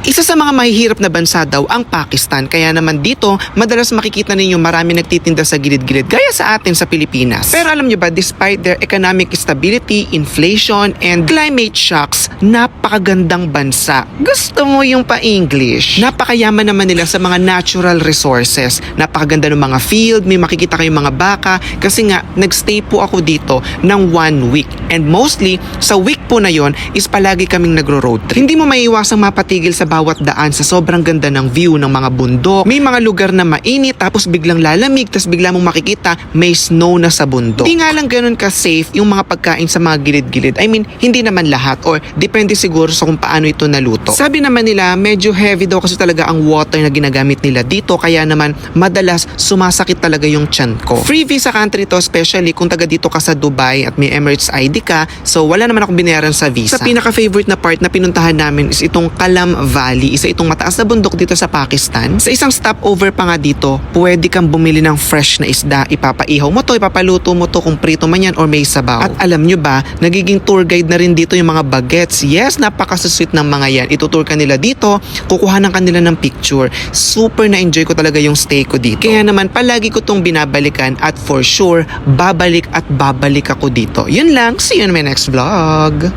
Isa sa mga mahihirap na bansa daw ang Pakistan, kaya naman dito madalas makikita ninyo marami nagtitinda sa gilid-gilid gaya sa atin sa Pilipinas. Pero alam nyo ba, despite their economic stability, inflation, and climate shocks, napakagandang bansa. Gusto mo yung pa-English? Napakayaman naman nila sa mga natural resources. Napakaganda ng mga field, may makikita kayong mga baka kasi nga nagstay po ako dito ng 1 week. And mostly, sa week po na yon is palagi kaming nagro-road trip. Hindi mo maiiwasang mapatigil sa bawat daan sa sobrang ganda ng view ng mga bundok. May mga lugar na mainit tapos biglang lalamig tapos bigla mong makikita may snow na sa bundok. Hindi nga lang ganun ka-safe yung mga pagkain sa mga gilid-gilid. I mean, hindi naman lahat or depende siguro sa kung paano ito naluto. Sabi naman nila, medyo heavy daw kasi talaga ang water na ginagamit nila dito kaya naman madalas sumasakit talaga yung tiyan ko. Free visa country to, especially kung taga dito ka sa Dubai at may Emirates ID ka, so wala naman akong binayaran sa visa. Sa pinaka-favorite na part na pinuntahan namin is itong Kalam Valley, isa itong mataas na bundok dito sa Pakistan. Sa isang stopover pa nga dito, pwede kang bumili ng fresh na isda. Ipapaihaw mo to, ipapaluto mo to kung prito man yan or may sabaw. At alam nyo ba, nagiging tour guide na rin dito yung mga bagets. Yes, napaka-sweet ng mga yan. Itutour ka nila dito, kukuhanan ka nila ng picture. Super na-enjoy ko talaga yung stay ko dito. Kaya naman, palagi ko tong binabalikan at for sure, babalik at babalik ako dito. Yun lang, see you in my next vlog.